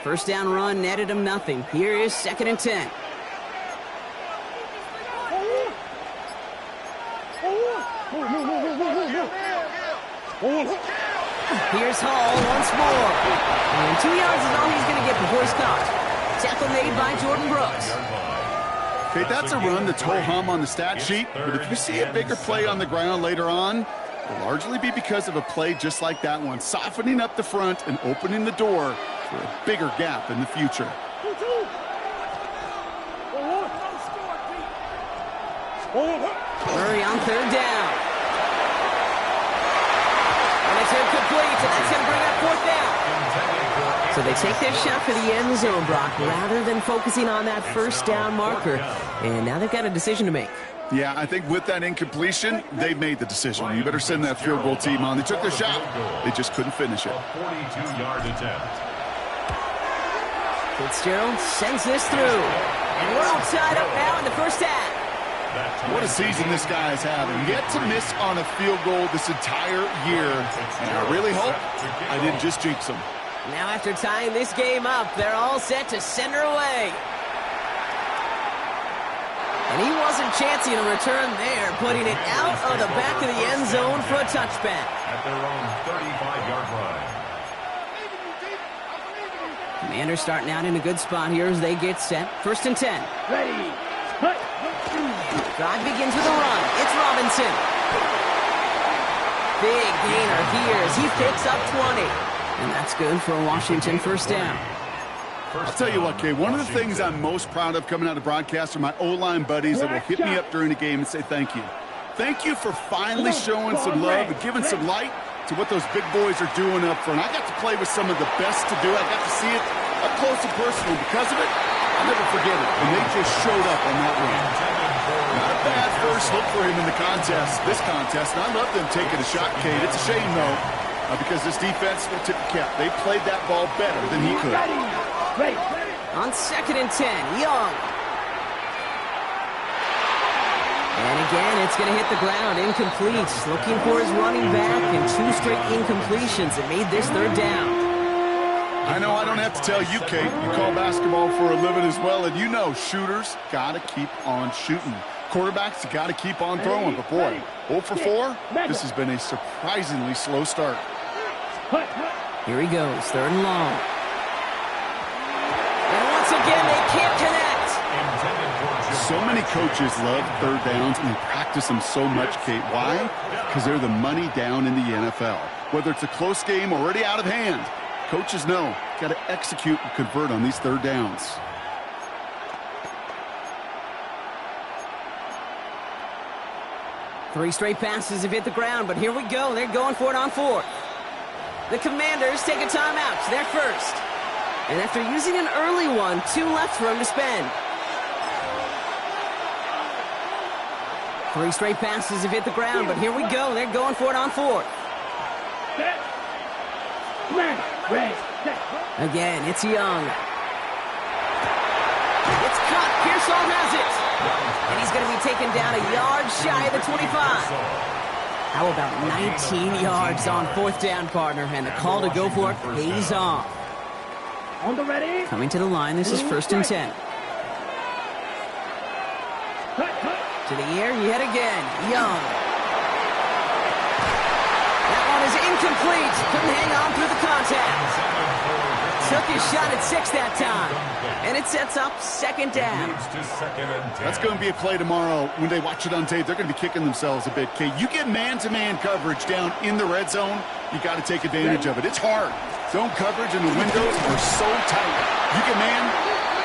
First down run netted him nothing. Here is 2nd and 10. Here's Hall once more. And 2 yards is all he's going to get before he's caught. Tackle made by Jordan Brooks. Okay, that's a run that's ho-hum on the stat sheet, but if you see a bigger play on the ground later on, it'll largely be because of a play just like that one, softening up the front and opening the door for a bigger gap in the future. Murray on 3rd down. And it's incomplete, and that's going to bring up 4th down. So they take their shot for the end zone, Brock, rather than focusing on that first down marker. And now they've got a decision to make. Yeah, I think with that incompletion, they've made the decision. You better send that field goal team on. They took their shot. They just couldn't finish it. 42-yard attempt. Fitzgerald sends this through. And we're all tied up now in the first half. What a season this guy is having. Yet to miss on a field goal this entire year. And I really hope I didn't just jinx him. Now after tying this game up, they're all set to send her away. And he wasn't chancing a return there, putting it out of the back of the end zone for a touchback. At their own 35-yard line. Commanders starting out in a good spot here as they get set. 1st and 10. Ready. Drive begins with a run. It's Robinson. Big gainer here as he picks up 20. And that's good for a Washington first down. I'll tell you what, Kay, one of the things I'm most proud of coming out of broadcast are my O-line buddies that will hit me up during the game and say thank you. Thank you for finally showing some love and giving some light to what those big boys are doing up front. I got to play with some of the best to do. I got to see it up close and personal. Because of it, I'll never forget it. And they just showed up on that run. Not a bad first look for him in the contest, this contest. And I love them taking a shot, Kate. It's a shame, though, because this defense will tip the cap. They played that ball better than he could. On 2nd and 10, Young. And again, it's going to hit the ground, incomplete. Looking for his running back, and 2 straight incompletions. It made this 3rd down. I know I don't have to tell you, Kate. You call basketball for a living as well, and you know shooters got to keep on shooting. Quarterbacks got to keep on throwing. But, boy, 0 for 4, this has been a surprisingly slow start. Here he goes, 3rd and long. And once again, they can't connect. So many coaches love 3rd downs, and they practice them so much, Kate. Why? Because they're the money down in the NFL. Whether it's a close game or already out of hand, coaches know, got to execute and convert on these 3rd downs. Three straight passes have hit the ground, but here we go. They're going for it on 4th. The Commanders take a timeout. They're first. And after using an early one, 2 left for him to spend. 3 straight passes have hit the ground, but here we go. They're going for it on 4th. Again, it's Young. It's caught. Pearsall has it. And he's going to be taken down a yard shy of the 25. How about 19 yards on 4th down, partner? And the call to go for it pays off. On the ready. Coming to the line, this is 1st and 10. To the air, yet again, Young. That one is incomplete. Couldn't hang on through the contact. Took his shot at 6 that time. And it sets up 2nd down. That's going to be a play tomorrow. When they watch it on tape, they're going to be kicking themselves a bit. Okay, you get man-to-man coverage down in the red zone, you got to take advantage of it. It's hard. Zone coverage and the windows are so tight. You get man,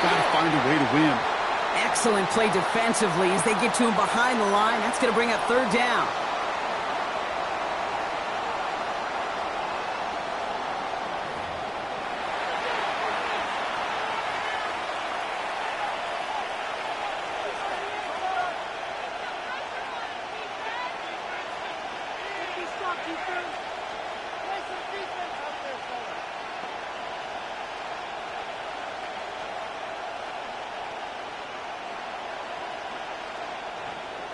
got to find a way to win. Excellent play defensively as they get to him behind the line. That's going to bring up 3rd down.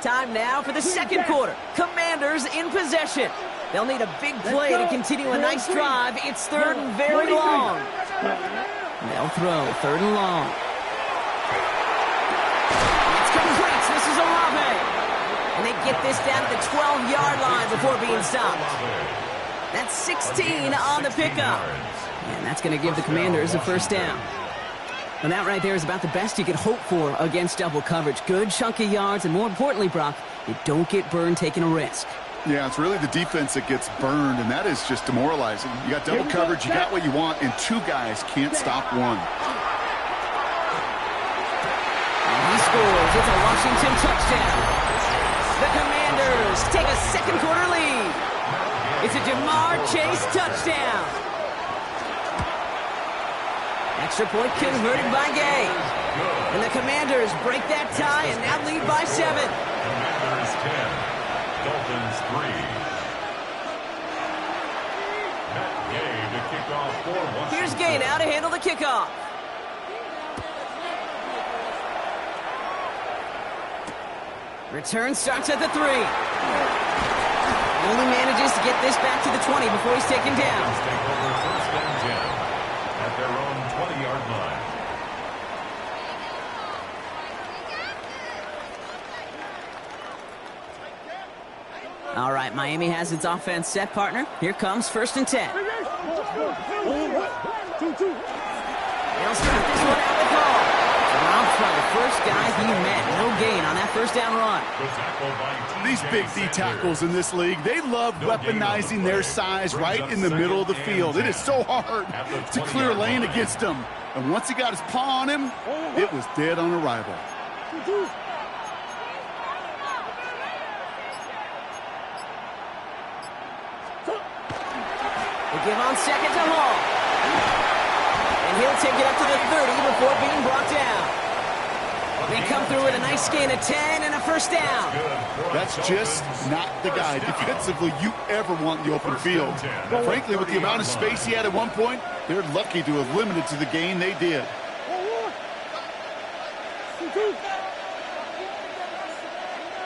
Time now for the 2nd quarter. Commanders in possession. They'll need a big play to continue a nice drive. It's 3rd and very long. They'll throw, 3rd and long. It's complete. This is Olave. And they get this down to the 12-yard line before being stopped. That's 16 on the pickup. And that's going to give the Commanders a 1st down. And that right there is about the best you could hope for against double coverage. Good chunky yards, and more importantly, Brock, you don't get burned taking a risk. Yeah, it's really the defense that gets burned, and that is just demoralizing. You got double coverage, you got what you want, and 2 guys can't stop one. And he scores. It's a Washington touchdown. The Commanders take a 2nd quarter lead. It's a Jamar Chase touchdown. Extra point converted by Gay. And the Commanders break that tie and now lead by 7. Commanders 10, Dolphins 3. Matt Gay to kick off for Washington. Here's Gay now to handle the kickoff. Return starts at the 3. Only manages to get this back to the 20 before he's taken down. Take over 1st and 10 at their own 20-yard line. All right, Miami has its offense set, partner. Here comes 1st and 10. They'll start this one out with Hall. Robbed by the first guy he met. No gain on that 1st down run. These big D tackles in this league, they love weaponizing their size right in the middle of the field. It is so hard to clear a lane against him. And once he got his paw on him, it was dead on arrival. They give on 2nd to Hall. And he'll take it up to the 30 before being brought down. They come through with a nice gain of 10 and a 1st down. That's just not the guy defensively you ever want in the open field. Frankly, with the amount of space he had at one point, they're lucky to have limited to the gain they did.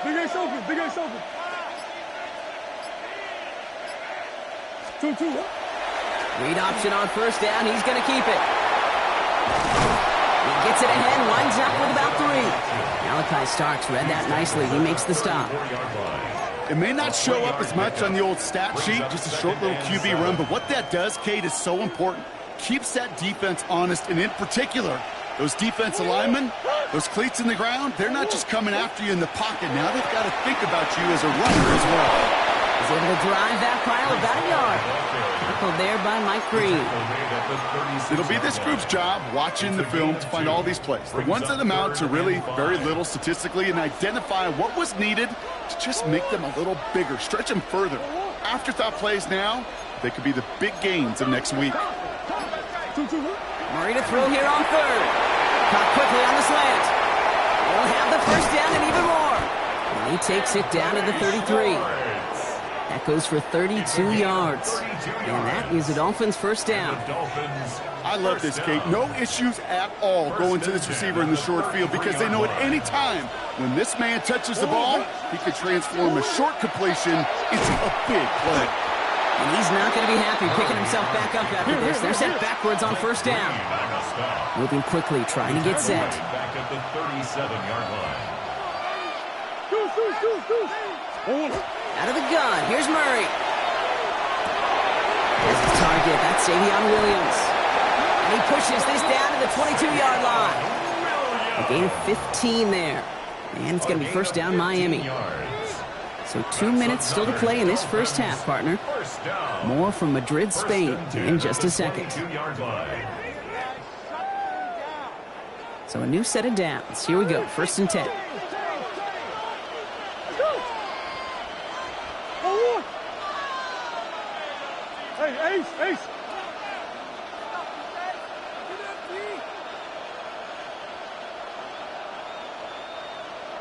Big Ace open, Big Ace open. 2-2. Read option on 1st down. He's going to keep it. He gets it ahead, winds up with about 3. Malachi Starks read that nicely. He makes the stop. It may not show up as much on the old stat sheet, just a short little QB run, but what that does, Kate, is so important. Keeps that defense honest, and in particular, those defensive linemen, those cleats in the ground, they're not just coming after you in the pocket. Now they've got to think about you as a runner as well. He's able to drive that pile about a yard. Tackled there by Mike Green. It'll be this group's job watching the film to find all these plays. The ones that amount to really very little statistically and identify what was needed to just make them a little bigger, stretch them further. Afterthought plays now, they could be the big gains of next week. Murray to throw here on 3rd. Caught quickly on the slant. He'll have the 1st down and even more. And he takes it down to the 33. That goes for 32 yards. And that is the Dolphins' 1st down. I love this, Kate. No issues at all going to this receiver in the short field because they know at any time when this man touches the ball, he could transform a short completion into a big play. And he's not going to be happy picking himself back up after this. They're set backwards on 1st down. Moving quickly, trying to get set. Back at the 37-yard line. Out of the gun, here's Murray. As his target, that's Savion Williams. And he pushes this down to the 22-yard line. A gain of 15 there. And it's going to be 1st down Miami. So 2 minutes still to play in this 1st half, partner. More from Madrid, Spain in just a second. So a new set of downs. Here we go, 1st and 10. Hey, Ace, Ace.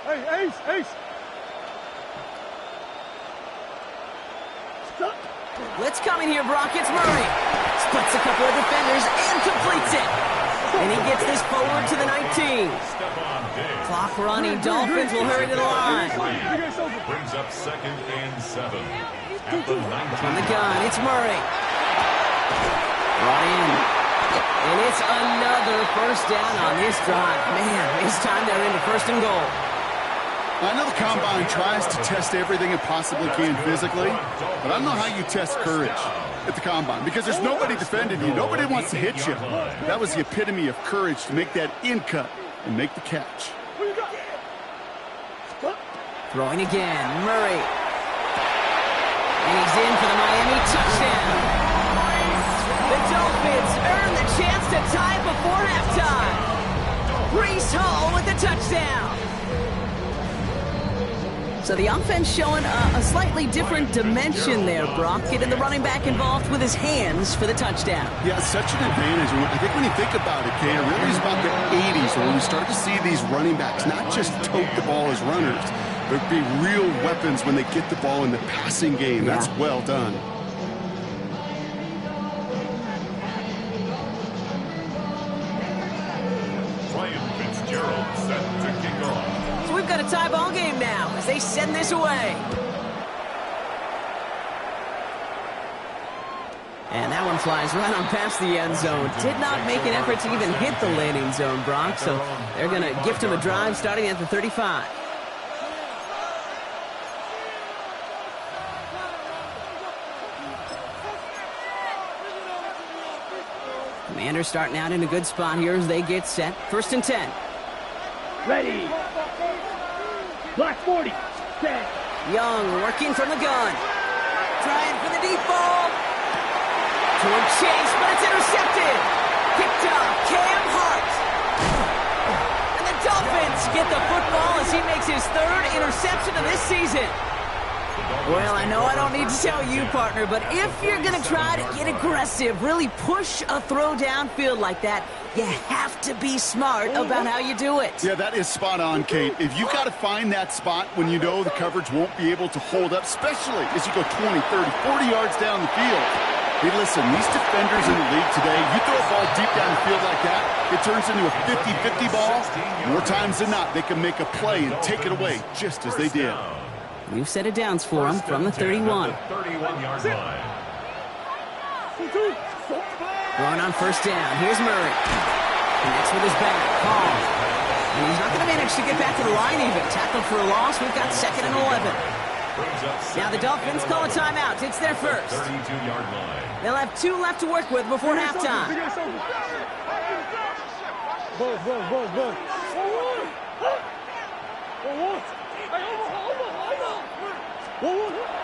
Hey, Ace, Ace. Blitz coming here, Brock. It's Murray. Splits a couple of defenders and completes it. And he gets this forward to the 19. Clock running. Dolphins will hurry to the line. Brings up 2nd and 7. At the 19. On the gun, it's Murray. Brought in. And it's another first down on this drive. Man, this time they're into first and goal. I know the Combine tries to test everything it possibly can physically, but I don't know how you test courage at the Combine because there's nobody defending you. Nobody wants to hit you. That was the epitome of courage to make that in cut and make the catch. Throwing again, Murray. And he's in for the Miami touchdown. The Dolphins earn the chance to tie before halftime. Breece Hall with the touchdown. So the offense showing a slightly different dimension there, Brock. Getting the running back involved with his hands for the touchdown. Yeah, such an advantage. I think when you think about it, Kate, it really is about the 80s when we start to see these running backs not just tote the ball as runners, but be real weapons when they get the ball in the passing game. That's well done. Ryan Fitzgerald set to kick off. So we've got a tie ball game now as they send this away. And that one flies right on past the end zone. Did not make an effort to even hit the landing zone, Brock. So they're going to gift him a drive starting at the 35. Commanders starting out in a good spot here as they get set. First and 10. Ready. Black 40. Set. Young working from the gun. Trying for the deep ball. Toward Chase, but it's intercepted. Picked up Cam Hart. And the Dolphins get the football as he makes his third interception of this season. Well, I know I don't need to tell you, partner, but if you're going to try to get aggressive, really push a throw downfield like that, you have to be smart about how you do it. Yeah, that is spot on, Kate. If you got to find that spot when you know the coverage won't be able to hold up, especially as you go 20, 30, 40 yards down the field. Hey, listen, these defenders in the league today, you throw a ball deep down the field like that, it turns into a 50-50 ball. More times than not, they can make a play and take it away just as they did. We've set it down for him from the 31. 31-yard line. Going on first down. Here's Murray. Connects with his back. Hall. And he's not going to manage to get back to the line even. Tackle for a loss. We've got second and 11. Now the Dolphins call a timeout. It's their first. 32-yard line. They'll have 2 left to work with before halftime.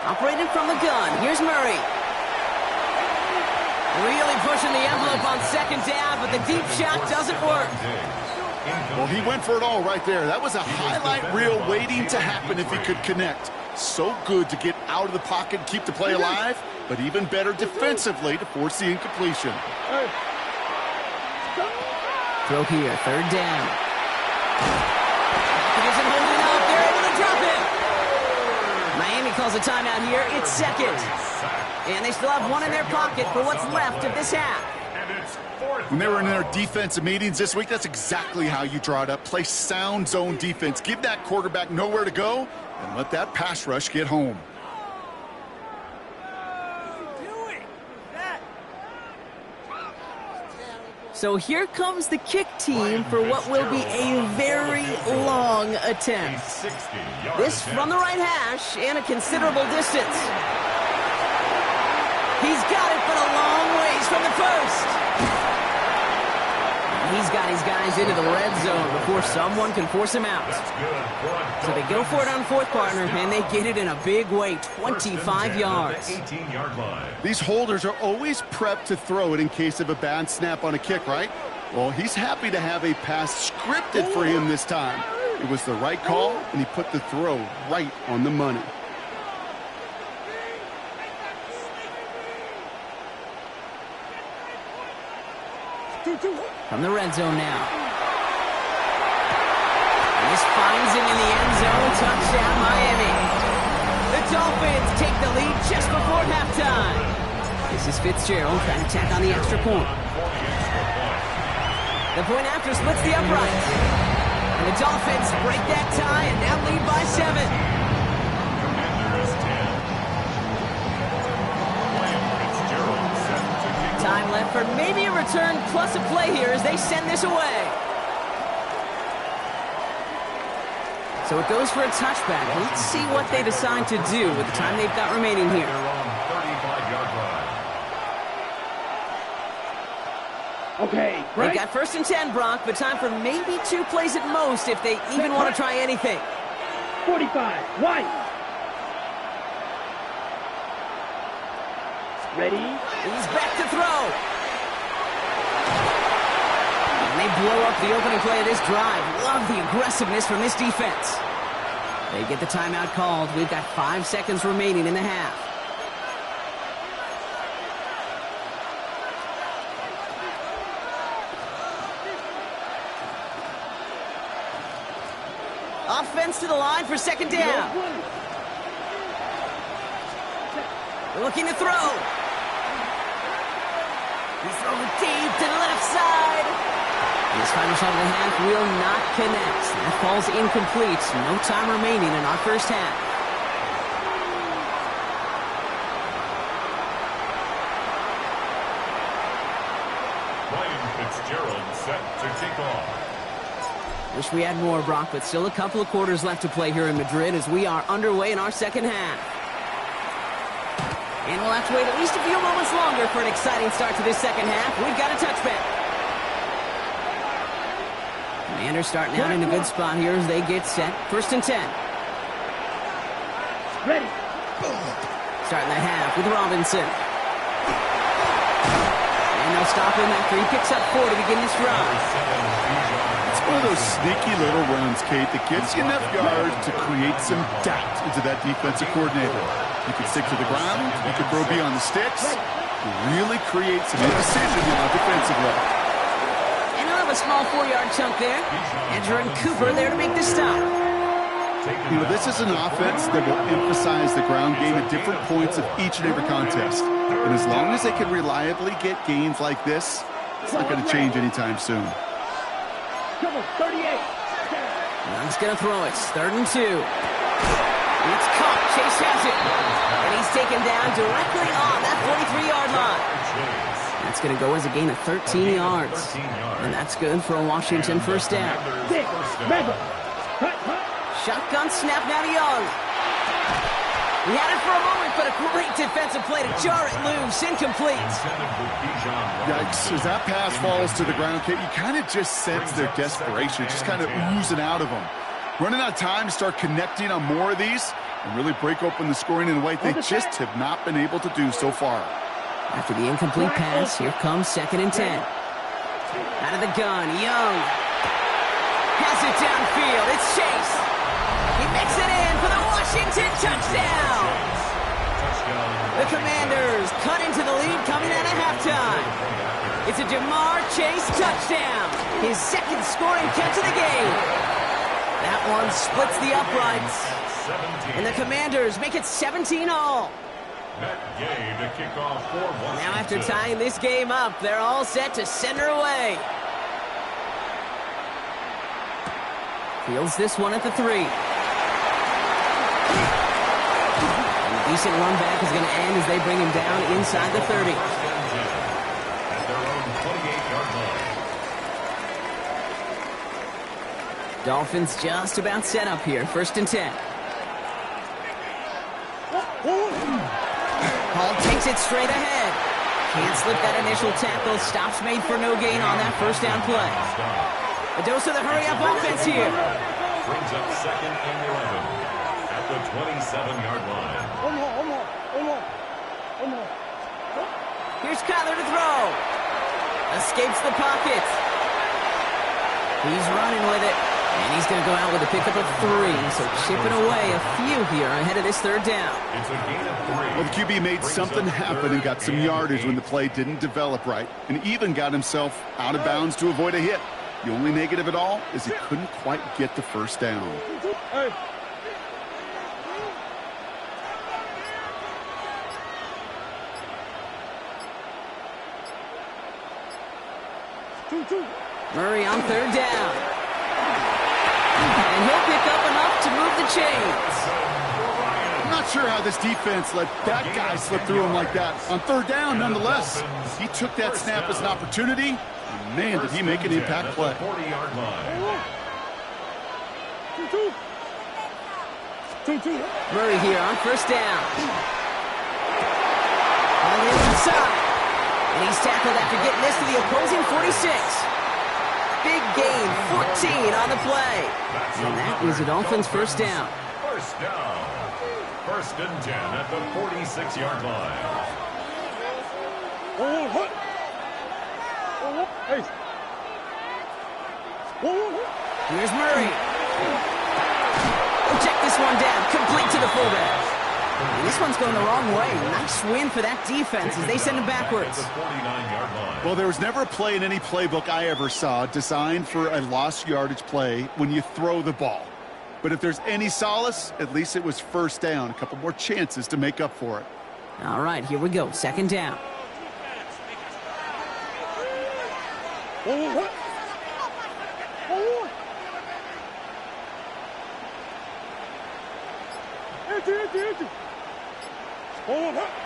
Operating from the gun. Here's Murray. Really pushing the envelope on second down, but the deep shot doesn't work. Well, he went for it all right there. That was a highlight reel waiting to happen if he could connect. So good to get out of the pocket and keep the play alive, but even better defensively to force the incompletion. Throw here, third down. He isn't holding up. They're able to drop it. Miami calls a timeout here. It's second. And they still have one in their pocket for what's left of this half. When they were in their defensive meetings this week, that's exactly how you draw it up. Play sound zone defense. Give that quarterback nowhere to go and let that pass rush get home. So here comes the kick team for what will be a very long attempt. This from the right hash and a considerable distance. He's got it, but a long ways from the first. He's got his guys into the red zone before someone can force him out. So they go for it on fourth, partner, and they get it in a big way, 25 yards. 18-yard line. These holders are always prepped to throw it in case of a bad snap on a kick, right? Well, he's happy to have a pass scripted for him this time. It was the right call, and he put the throw right on the money. From the red zone now. And this finds him in the end zone. Touchdown, Miami. The Dolphins take the lead just before halftime. This is Fitzgerald trying to tack on the extra point. The point after splits the upright. And the Dolphins break that tie and now lead by 7. Time left for maybe a return plus a play here as they send this away. So it goes for a touchback. Let's see what they decide to do with the time they've got remaining here. Their own 35-yard line. Okay, They right. got 1st and 10, Brock, but time for maybe 2 plays at most if they even want to try anything. 45, white. Ready? He's back to throw. And they blow up the opening play of this drive. Love the aggressiveness from this defense. They get the timeout called. We've got 5 seconds remaining in the half. Offense to the line for 2nd down. They're looking to throw. He's throwing deep to the left side. His final shot of the half will not connect. That falls incomplete. No time remaining in our first half. Ryan Fitzgerald set to kick off. Wish we had more, Brock, but still a couple of quarters left to play here in Madrid as we are underway in our second half. And we'll have to wait at least a few moments longer for an exciting start to this second half. We've got a touchback. Commanders starting out in a good spot here as they get set. 1st and 10. Ready. Starting the half with Robinson. And they'll stop him after he picks up 4 to begin this drive. It's one of those sneaky little runs, Kate, that gets you enough yards to create some doubt into that defensive coordinator. You can stick to the ground, you can throw beyond the sticks, you really create some indecision now defensively. And he'll have a small 4-yard chunk there. And Jordan Cooper there to make the stop. You know, this is an offense that will emphasize the ground game at different points of each and every contest. And as long as they can reliably get gains like this, it's not going to change anytime soon. Come on, 38. Young's going to throw it. 3rd and 2. It's caught. Chase has it. And he's taken down directly on that 43-yard line. That's going to go as a gain of 13 yards. And that's good for a Washington first down. 6, Memphis. Hut, hut. Shotgun snap now to Young. He had it for a moment, but a great defensive play to jar it loose. Incomplete. Yikes, as that pass falls to the ground, Kate, you kind of just sense their desperation, just kind of oozing out of them. Running out of time to start connecting on more of these and really break open the scoring in a way they just have not been able to do so far. After the incomplete pass, here comes 2nd and 10. Out of the gun, Young has it downfield. It's Chase. He makes it in for the Washington touchdown. The Commanders cut into the lead coming out of halftime. It's a Jamar Chase touchdown. His 2nd scoring catch of the game. That one splits the uprights. And the Commanders make it 17-all. Matt Gay to kick off for Washington. Now after tying this game up, they're all set to send her away. Fields this one at the 3. And a decent run back is going to end as they bring him down inside the 30. At their own 28-yard line. Dolphins just about set up here. 1st and 10. Hall takes it straight ahead. Can't slip that initial tackle. Stops made for no gain on that first down play. A dose of the hurry-up offense here. Brings up 2nd and 11 at the 27-yard line. Here's Kyler to throw. Escapes the pocket. He's running with it. And he's going to go out with a pickup of 3. So chipping away a few here ahead of this 3rd down. It's a gain of 3. Well, the QB made something happen and got some yardage when the play didn't develop right, and even got himself out of bounds to avoid a hit. The only negative at all is he couldn't quite get the first down. Hey. Two. Murray on 3rd down. And he'll pick up enough to move the chains. I'm not not sure how this defense let that guy slip through him like that. On third down, nonetheless, he took that snap as an opportunity. And man, did he make an impact play. 40-yard line. 2-2. Murray here on first down. On the inside. And he's tackled after getting this to the opposing 46. Big gain, 14 on the play. And that is the Dolphins' first down. First down. First and 10 at the 46-yard line. Ace. Here's Murray. Oh, check this one down. Complete to the fullback. And this one's going the wrong way. Nice win for that defense as they send him backwards. At the 49-yard line. Well, there was never a play in any playbook I ever saw designed for a lost yardage play when you throw the ball. But if there's any solace, at least it was first down. A couple more chances to make up for it. All right, here we go. Second down.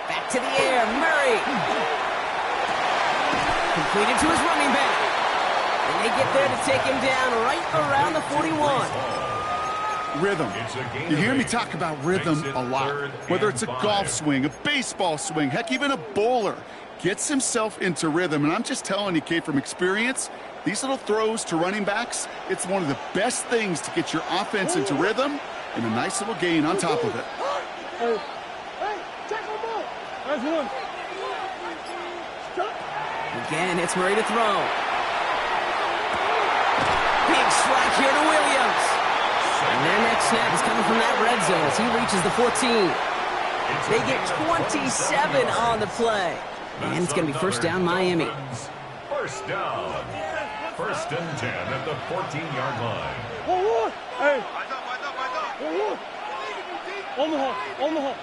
Back to the air, Murray. Completed to his running back. And they get there to take him down right around the 41. Rhythm. You hear me talk about rhythm a lot. Whether it's a golf swing, a baseball swing, heck, even a bowler gets himself into rhythm. And I'm just telling you, Kate, from experience, these little throws to running backs, it's one of the best things to get your offense into rhythm and a nice little gain on top of it. Hey, check him out. That's one. Again, it's Murray to throw. Big strike here to Williams. And their next snap is coming from that red zone as he reaches the 14. They get 27 on the play. And it's going to be first down, Miami. First down. First and 10 at the 14-yard line. Hey. On the hole.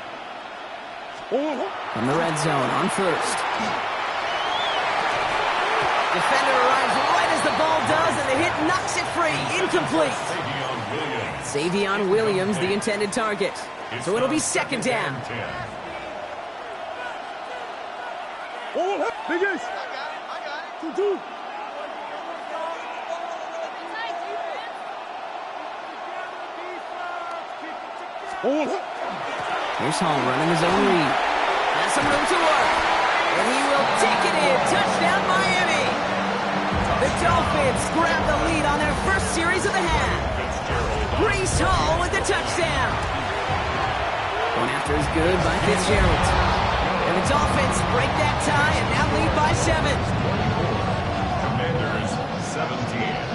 From the red zone on first. Defender arrives right as the ball does, and the hit knocks it free. Incomplete. Xavion Williams, the intended target. So it'll be second down. Big Ace. 2-2. Here's Hall running his own read. Has some room to work. And he will take it in. Touchdown, Miami. The Dolphins grab the lead on their first series of the half. Breece Hall with the touchdown. Going after is good by Fitzgerald. And the Dolphins break that tie and now lead by 7. Commanders 17.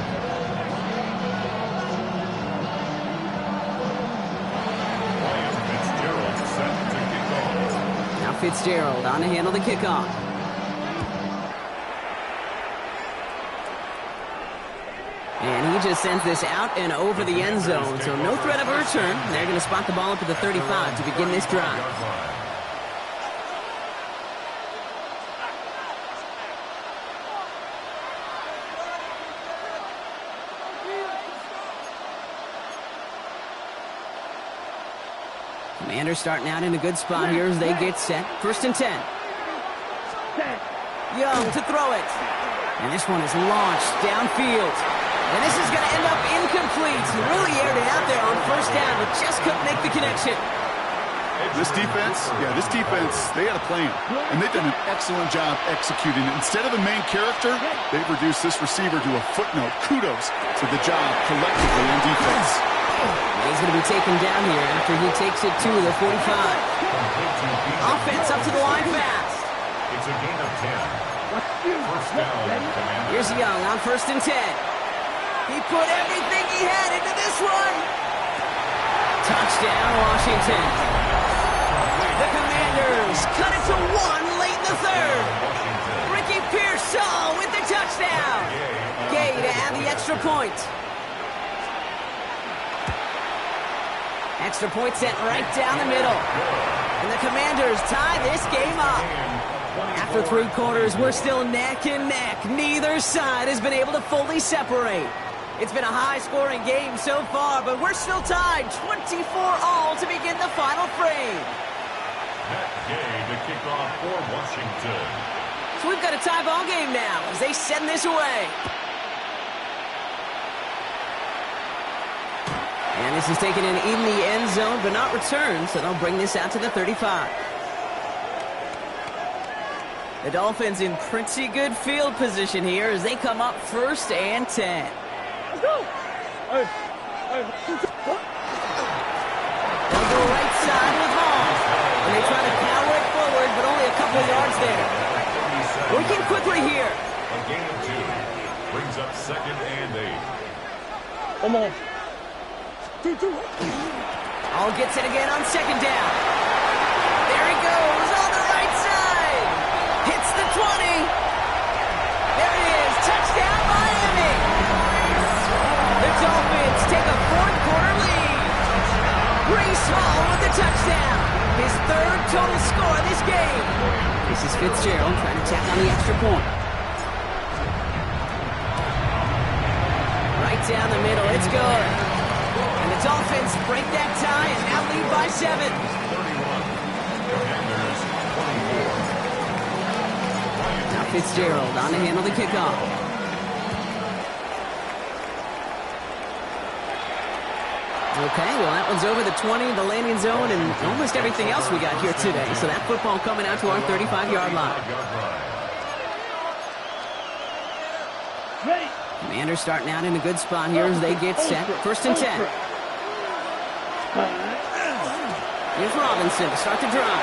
Fitzgerald on to handle the kickoff. And he just sends this out and over the end zone, so no threat of a return. They're going to spot the ball up at the 35 to begin this drive. Commanders starting out in a good spot here as they get set. First and 10. Young to throw it. And this one is launched downfield. And this is going to end up incomplete. He really aired it out there on first down, but just couldn't make the connection. This defense, they had a plan. And they've done an excellent job executing it. Instead of the main character, they've reduced this receiver to a footnote. Kudos to the job collectively on defense. And he's going to be taken down here after he takes it to the 45. Offense up to the line fast. It's a gain of 10. First down, Commanders. Here's Young on first and 10. He put everything he had into this one. Touchdown, Washington. The Commanders cut it to 1 late in the third. Ricky Pearsall with the touchdown. Gay to add the extra point. Extra point sent right down the middle. And the Commanders tie this game up. After 3 quarters, we're still neck and neck. Neither side has been able to fully separate. It's been a high-scoring game so far, but we're still tied 24-all to begin the final frame. Matt Gay to kick off for Washington. So we've got a tie ball game now as they send this away. And this is taken in the end zone, but not returned, so they'll bring this out to the 35. The Dolphins in pretty good field position here as they come up 1st and 10. Let's go. They'll go right side with Hall. And they try to power it forward, but only a couple yards there. Working quickly here. A gain of 2. Brings up 2nd and 8. Come on. 2. Hall gets it again on 2nd down. There he goes on the right side. Hits the 20. There it is. Touchdown, Miami. The Dolphins take a 4th-quarter lead. Breece Hall with the touchdown. His 3rd total score of this game. This is Fitzgerald trying to tack on the extra point. Right down the middle. It's good. And the Dolphins break that tie and now lead by 7. 31. Commanders 24. Now Fitzgerald on to handle the kickoff. Okay, well, that one's over the 20, the landing zone, and almost everything else we got here today. So that football coming out to our 35-yard line. Ready. Commanders starting out in a good spot here as they get set. 1st and 10. Here's Robinson to start the drive.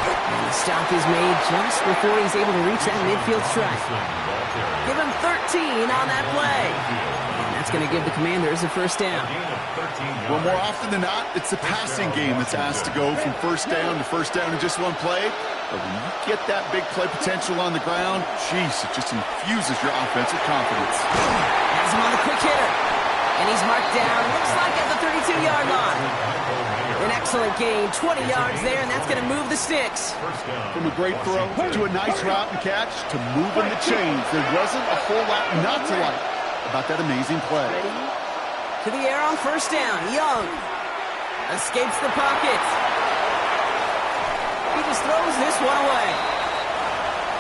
And the stop is made just before he's able to reach that midfield strike. Give him 13 on that play. That's going to give the Commanders a 1st down. Well, more often than not, it's the passing game that's asked to go from 1st down to 1st down in just one play. But when you get that big play potential on the ground, jeez, it just infuses your offensive confidence. Has him on the quick hitter. And he's marked down, looks like at the 32-yard line. An excellent gain, 20 yards there, and that's going to move the sticks. From a great throw to a nice route and catch to moving the chains, there wasn't a whole lot not to like about that amazing play. To the air on 1st down. Young escapes the pocket. He just throws this one away.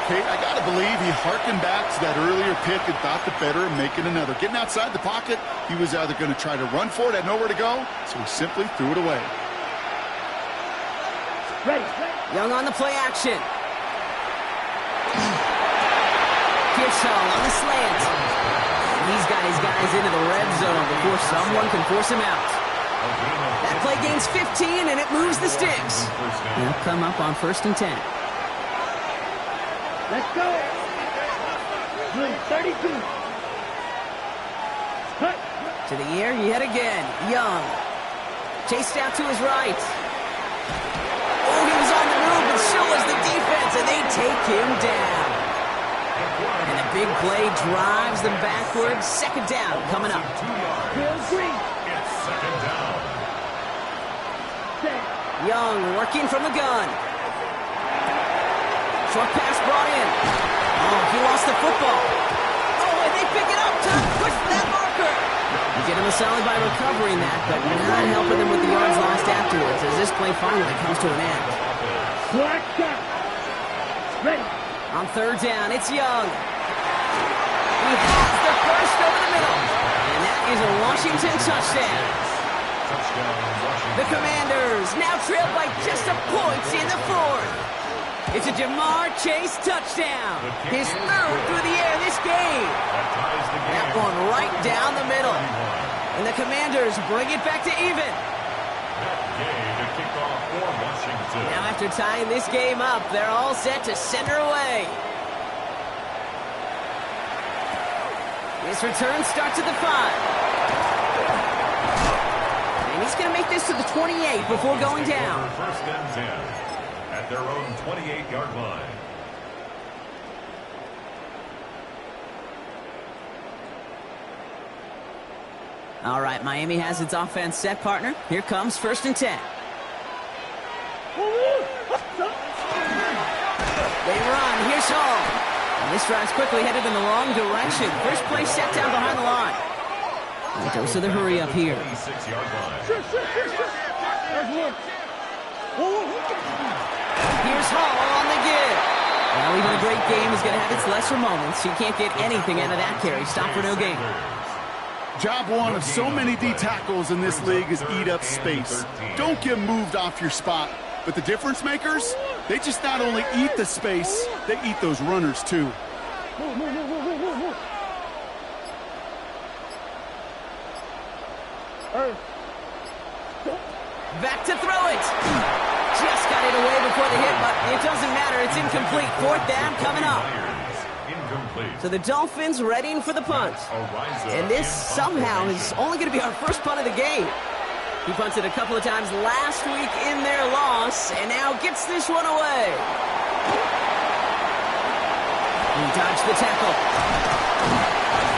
Kate, I got to believe he harkened back to that earlier pick and thought the better of making another. Getting outside the pocket, he was either going to try to run for it, had nowhere to go, so he simply threw it away. Ready. Young on the play action. Pearsall on the slant. He's got his guys into the red zone before someone can force him out. That play gains 15, and it moves the sticks. They'll come up on 1st and 10. Let's go. 32. Cut. To the air yet again. Young. Chased out to his right. Oh, he was on the move, but so was the defense, and they take him down. And a big play drives them backwards. 2nd down coming up. Bill Green. It's 2nd down. Young working from the gun. Short pass brought in. Oh, he lost the football. Oh, and they pick it up to push that marker. You get him a solid by recovering that, but not helping them with the yards lost afterwards as this play finally comes to an end. Black shot. Ready. On 3rd down, it's Young. He has the first over the middle. And that is a Washington touchdown. The Commanders now trail by just a point in the 4th. It's a Jamar Chase touchdown. His 3rd through the air this game. That one right down the middle. And the Commanders bring it back to even. Now after tying this game up, they're all set to send her away. This return starts at the 5. And he's going to make this to the 28 before going down. 1st and 10 at their own 28-yard line. All right, Miami has its offense set, partner. Here comes 1st and 10. They run. Here's Hall. And this drive's quickly headed in the wrong direction. First play set down behind the line. And dose of the hurry up here. 26-yard line. There's one. Here's Hall on the give. Well, even a great game is going to have its lesser moments. You can't get anything out of that carry. Stop for no gain. Job one of so many D tackles in this league is eat up space. Don't get moved off your spot. But the difference makers, they just not only eat the space, they eat those runners too. Back to throw it. Just got it away before the hit, but it doesn't matter. It's incomplete. Fourth down coming up. Incomplete. So the Dolphins readying for the punt. And this somehow is only going to be our first punt of the game. He punted a couple of times last week in their loss, and now gets this one away. He dodged the tackle.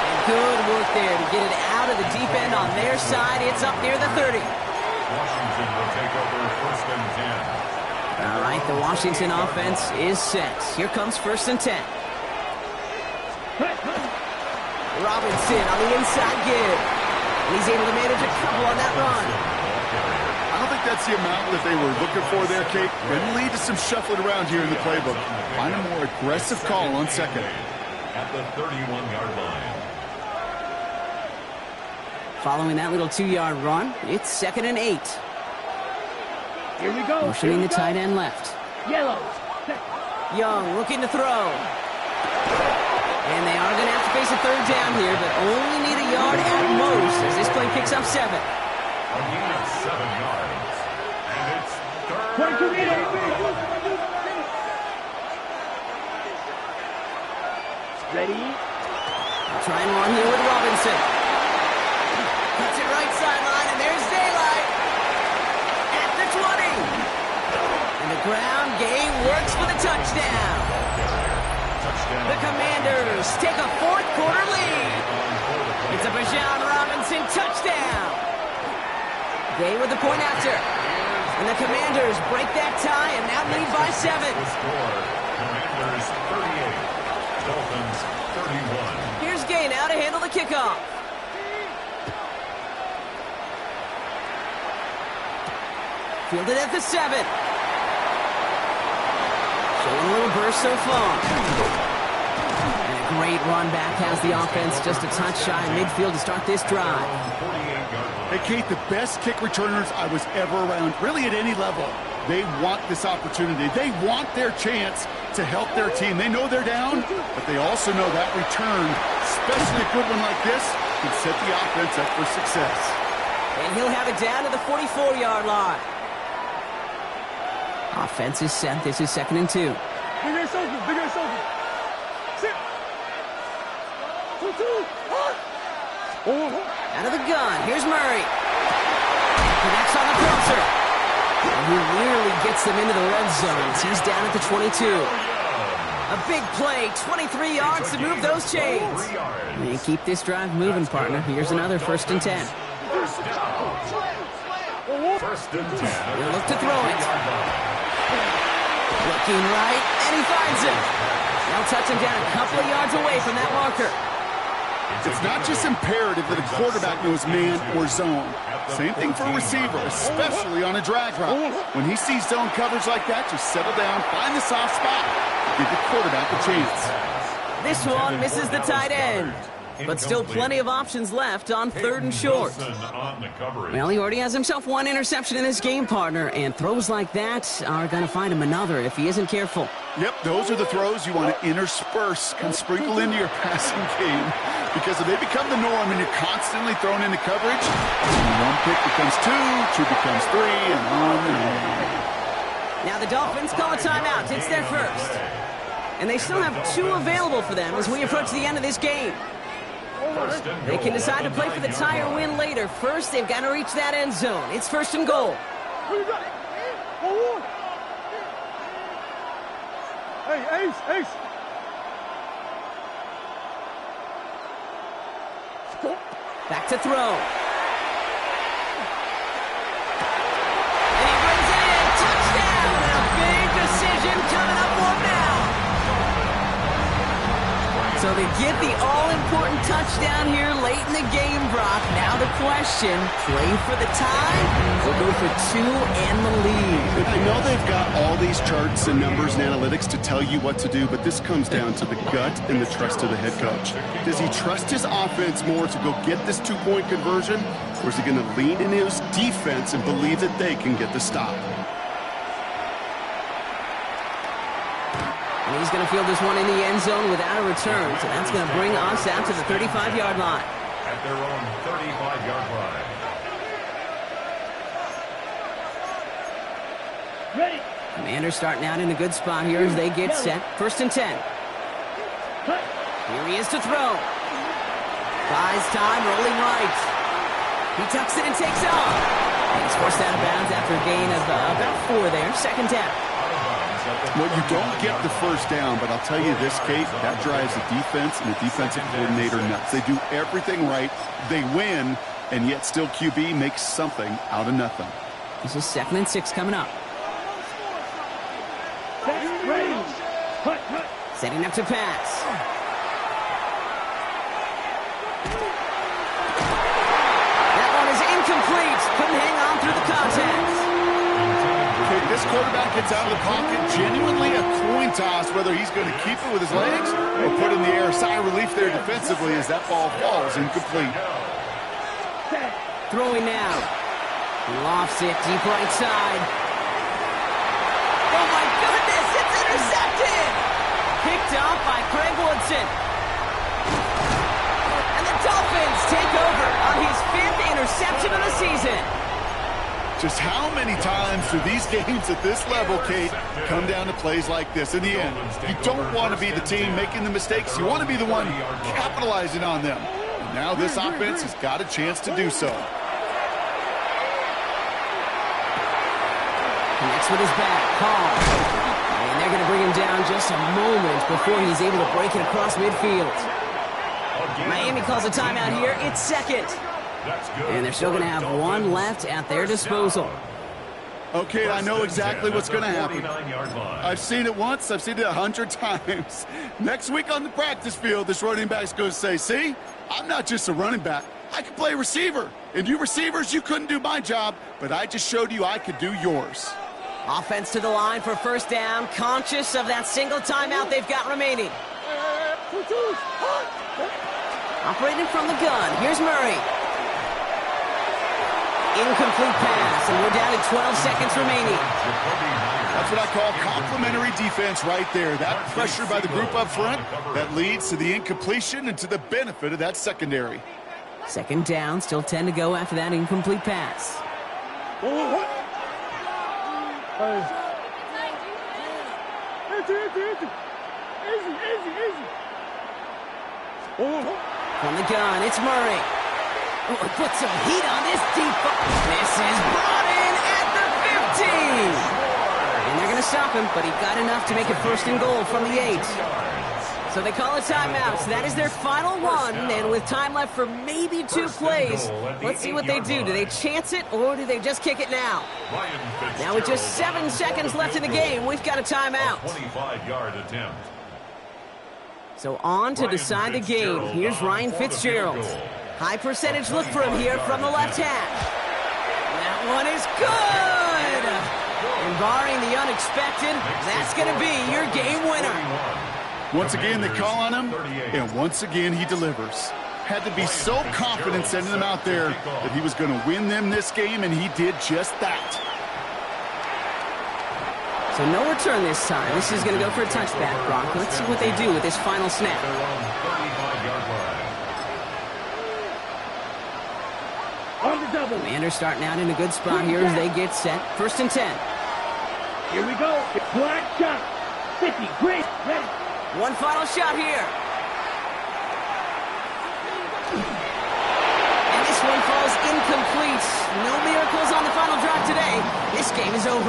And good work there to get it out of the deep end on their side. It's up near the 30. Washington will take over first and 10. All right, the Washington offense is set. Here comes first and 10. Robinson on the inside give. And he's able to manage a couple on that run. I don't think that's the amount that they were looking for there, Kate. Going to lead to some shuffling around here in the playbook. Find a more aggressive call on second. At the 31-yard line. Following that little 2-yard run, it's 2nd and 8. Here we go. Motioning the tight end left. Yellow. Young looking to throw. And they are going to have to face a third down here, but only need a yard at most as this play picks up 7. A gain of 7 yards. And it's Point to third me, down. Ready? Trying one here with Robinson. Cuts it right sideline, and there's daylight. At the 20. And the ground game works for the touchdown. The Commanders take a fourth-quarter lead. It's a Bijan Robinson touchdown. They with the point after. And the Commanders break that tie and now lead by 7. The score, Commanders 38, Dolphins 31. Here's Gay now to handle the kickoff. Fielded at the 7. Showing a little burst so far. Great run back has the offense just a touch shy of midfield to start this drive. Hey, Kate, the best kick returners I was ever around, really at any level, they want this opportunity. They want their chance to help their team. They know they're down, but they also know that return, especially a good one like this, can set the offense up for success. And he'll have it down to the 44-yard line. Offense is set. This is 2nd and 2. Big ass open. Big ass open. Sit. 2-2. Out of the gun. Here's Murray. Connects on the crosser. And he nearly gets them into the red zone. He's down at the 22. A big play. 23 yards to move those chains. They keep this drive moving, partner. Here's another 1st and 10. First down. First and 10. He'll look to throw it. Looking right, and he finds it. They'll touch him down a couple of yards away from that marker. It's not just imperative that a quarterback knows man or zone. Same thing for a receiver, especially on a drag route. When he sees zone coverage like that, just settle down, find the soft spot, give the quarterback a chance. This one misses the tight end. But still plenty of options left on 3rd and short. Well, he already has himself one interception in this game, partner, and throws like that are going to find him another if he isn't careful. Yep, those are the throws you want to intersperse, kind of sprinkle into your passing game, because if they become the norm and you're constantly thrown into coverage, one pick becomes 2, 2 becomes 3, and on and on. Now the Dolphins call a timeout. It's their first. And they still have 2 available for them as we approach the end of this game. They can decide to play for the tie or win later. First, they've got to reach that end zone. It's 1st and goal. Hey, Ace, Ace. Back to throw. And he brings it in. Touchdown! And a big decision coming up for him now. So they get the all-important touchdown here late in the game, Brock. Now the question, play for the tie or go for two and the lead? I know they've got all these charts and numbers and analytics to tell you what to do, but this comes down to the gut and the trust of the head coach. Does he trust his offense more to go get this two-point conversion, or is he going to lean into his defense and believe that they can get the stop? And he's going to field this one in the end zone without a return. So that's going to bring us out to the 35-yard line. At their own 35-yard line. Ready. Commanders starting out in a good spot here as they get set. 1st and 10. Here he is to throw. Buys time, rolling right. He tucks it and takes off. And he's forced out of bounds after a gain of about 4 there. 2nd down. Well, you don't get the first down, but I'll tell you this, Kate, that drives the defense and the defensive coordinator nuts. They do everything right, they win, and yet still QB makes something out of nothing. This is 2nd and 6 coming up. Ready. Setting up to pass. That one is incomplete. Couldn't hang on through the contact. Okay, this quarterback gets out of the pocket, genuinely a coin toss, whether he's going to keep it with his legs or put it in the air. Sigh of relief there defensively as that ball falls incomplete. Throwing now. He lofts it deep right side. Oh my goodness, it's intercepted! Picked off by Craig Woodson. And the Dolphins take over on his 5th interception of the season. Just how many times do these games at this level, Kate, come down to plays like this? In the end, you don't want to be the team making the mistakes. You want to be the one capitalizing on them. And now this offense has got a chance to do so. Connects with his back. Hall. And they're going to bring him down just a moment before he's able to break it across midfield. Miami calls a timeout here. It's 2nd. And they're still going to have one left at their disposal. Okay, I know exactly what's going to happen. I've seen it once. I've seen it 100 times. Next week on the practice field, this running back's going to say, see, I'm not just a running back. I can play receiver. And you receivers, you couldn't do my job, but I just showed you I could do yours. Offense to the line for 1st down, conscious of that single timeout they've got remaining. Operating from the gun, here's Murray. Incomplete pass, and we're down to 12 seconds remaining. That's what I call complimentary defense right there. That pressure by the group up front, that leads to the incompletion and to the benefit of that secondary. 2nd down, still 10 to go after that incomplete pass. Easy. From the gun, it's Murray. Oh, put some heat on this defense. This is brought in at the 15. And they're going to stop him, but he got enough to make it 1st and goal from the 8. So they call a timeout. So that is their final one. And with time left for maybe 2 plays, let's see what they do. Do they chance it or do they just kick it now? Now with just 7 seconds left in the game, we've got a timeout. 25-yard attempt. So on to decide the game. Here's Ryan Fitzgerald. High percentage look for him here from the left hash. That one is good! And barring the unexpected, that's going to be your game winner. Once again, they call on him, and once again, he delivers. Had to be so confident sending him out there that he was going to win them this game, and he did just that. So no return this time. This is going to go for a touchback, Brock. Let's see what they do with this final snap. Commanders starting out in a good spot here as they get set. 1st and 10. Here we go. Black shot. 50. Great. Ready. One final shot here. And this one falls incomplete. No miracles on the final drive today. This game is over.